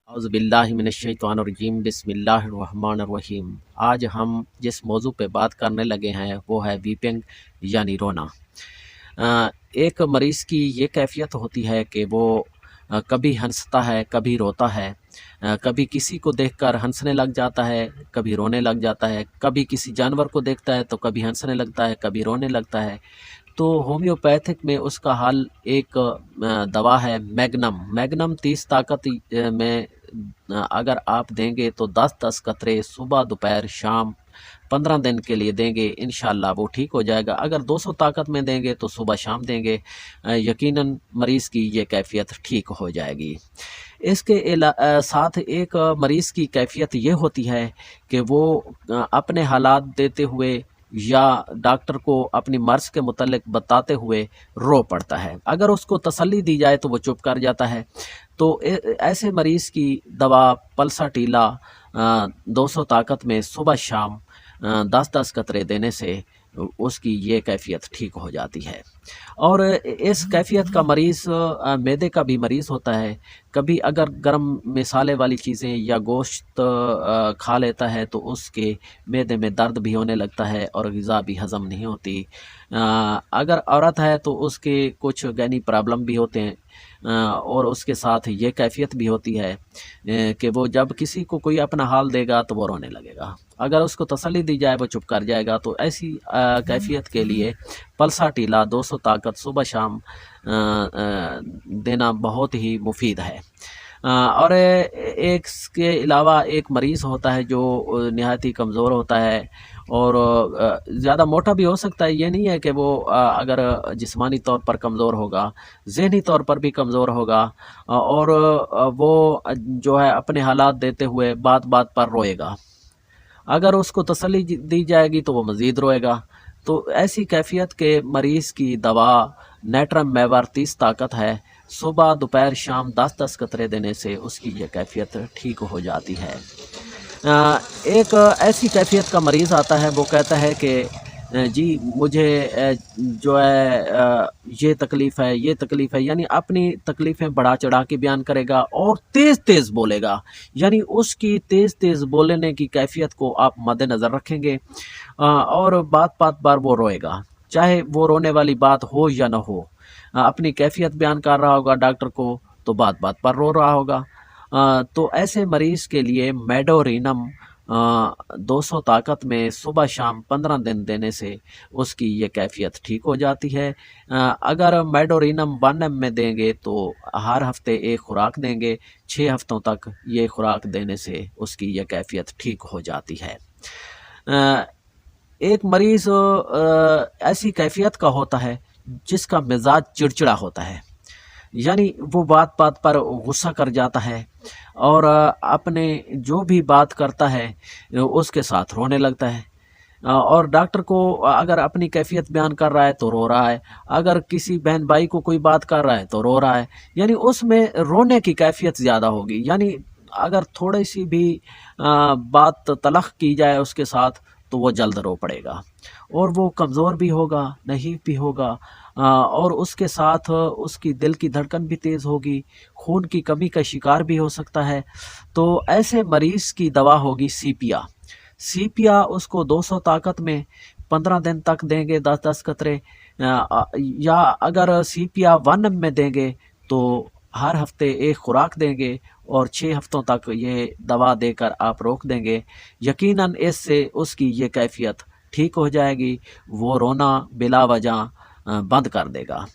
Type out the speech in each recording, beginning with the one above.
अऊज़ु बिल्लाहि मिनश्शैतानिर्रजीम बिस्मिल्लाहिर्रहमानिर्रहीम। आज हम जिस मौजू पे बात करने लगे हैं वो है वीपिंग यानी रोना। एक मरीज़ की ये कैफ़ियत होती है कि वो कभी हंसता है, कभी रोता है, कभी किसी को देखकर हंसने लग जाता है, कभी रोने लग जाता है, कभी किसी जानवर को देखता है तो कभी हंसने लगता है, कभी रोने लगता है। तो होम्योपैथिक में उसका हल एक दवा है मैग्नम। मैग्नम 30 ताकत में अगर आप देंगे तो 10-10 कतरे सुबह दोपहर शाम 15 दिन के लिए देंगे, इंशाल्लाह वो ठीक हो जाएगा। अगर 200 ताकत में देंगे तो सुबह शाम देंगे, यकीनन मरीज़ की ये कैफ़ियत ठीक हो जाएगी। इसके साथ एक मरीज़ की कैफ़ियत ये होती है कि वो अपने हालात देते हुए या डॉक्टर को अपनी मर्ज़ के मुतल्लिक बताते हुए रो पड़ता है। अगर उसको तसल्ली दी जाए तो वो चुप कर जाता है। तो ऐसे मरीज़ की दवा पल्साटीला 200 ताकत में सुबह शाम 10-10 कतरे देने से उसकी ये कैफ़ियत ठीक हो जाती है। और इस कैफ़ियत का मरीज़ मैदे का भी मरीज़ होता है। कभी अगर गर्म मसाले वाली चीज़ें या गोश्त खा लेता है तो उसके मैदे में दर्द भी होने लगता है और ग़िज़ा भी हज़म नहीं होती। अगर औरत है तो उसके कुछ गैनी प्रॉब्लम भी होते हैं, और उसके साथ ये कैफ़ियत भी होती है कि वो जब किसी को कोई अपना हाल देगा तो वो रोने लगेगा। अगर उसको तसल्ली दी जाए वो चुप कर जाएगा। तो ऐसी कैफ़ियत के लिए पल्साटीला 200 ताकत सुबह शाम देना बहुत ही मुफीद है। और एक इसके अलावा एक मरीज़ होता है जो नहायत ही कमज़ोर होता है और ज़्यादा मोटा भी हो सकता है। ये नहीं है कि वो अगर जिस्मानी तौर पर कमज़ोर होगा, ज़हनी तौर पर भी कमज़ोर होगा, और वो जो है अपने हालात देते हुए बात बात पर रोएगा। अगर उसको तसल्ली दी जाएगी तो वो मज़ीद रोएगा। तो ऐसी कैफ़ियत के मरीज़ की दवा नेट्रम मेवर 30 ताकत है। सुबह दोपहर शाम 10-10 कतरे देने से उसकी ये कैफ़ियत ठीक हो जाती है। एक ऐसी कैफ़ियत का मरीज़ आता है, वो कहता है कि जी मुझे जो है ये तकलीफ़ है, ये तकलीफ़ है, यानी अपनी तकलीफ़ें बढ़ा चढ़ा के बयान करेगा और तेज़ तेज़ बोलेगा। यानी उसकी तेज़ तेज़ बोलने की कैफ़ियत को आप मद्देनज़र रखेंगे, और बात बात पर वो रोएगा, चाहे वो रोने वाली बात हो या न हो। अपनी कैफ़ियत बयान कर रहा होगा डॉक्टर को तो बात बात पर रो रहा होगा। तो ऐसे मरीज़ के लिए मेडोरिनम 200 ताकत में सुबह शाम 15 दिन देने से उसकी ये कैफ़ियत ठीक हो जाती है। अगर मेडोरिनम 1 में देंगे तो हर हफ्ते एक खुराक देंगे, 6 हफ्तों तक ये खुराक देने से उसकी ये कैफ़ियत ठीक हो जाती है। एक मरीज़ ऐसी कैफ़ियत का होता है जिसका मिजाज चिड़चिड़ा होता है, यानी वो बात बात पर गुस्सा कर जाता है और अपने जो भी बात करता है उसके साथ रोने लगता है। और डॉक्टर को अगर अपनी कैफ़ियत बयान कर रहा है तो रो रहा है, अगर किसी बहन भाई को कोई बात कर रहा है तो रो रहा है, यानी उसमें रोने की कैफ़ियत ज़्यादा होगी। यानी अगर थोड़ी सी भी बात तलख़ की जाए उसके साथ तो वो जल्द रो पड़ेगा, और वो कमज़ोर भी होगा, नहीफ़ भी होगा, और उसके साथ उसकी दिल की धड़कन भी तेज़ होगी, खून की कमी का शिकार भी हो सकता है। तो ऐसे मरीज़ की दवा होगी सीपिया। सीपिया उसको 200 ताकत में 15 दिन तक देंगे 10-10 कतरे, या अगर सीपिया 1 में देंगे तो हर हफ्ते एक खुराक देंगे और 6 हफ्तों तक ये दवा देकर आप रोक देंगे। यकीनन इससे उसकी ये कैफ़ियत ठीक हो जाएगी, वो रोना बिला वजह बंद कर देगा।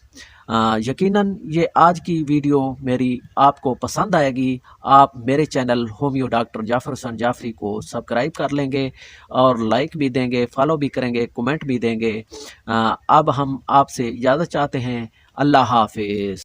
यकीनन ये आज की वीडियो मेरी आपको पसंद आएगी। आप मेरे channel homeo doctor Jafar Hussain Jafri को सब्सक्राइब कर लेंगे और लाइक भी देंगे, फॉलो भी करेंगे, कमेंट भी देंगे। अब हम आपसे इजाज़त चाहते हैं। अल्लाह हाफ़िज़।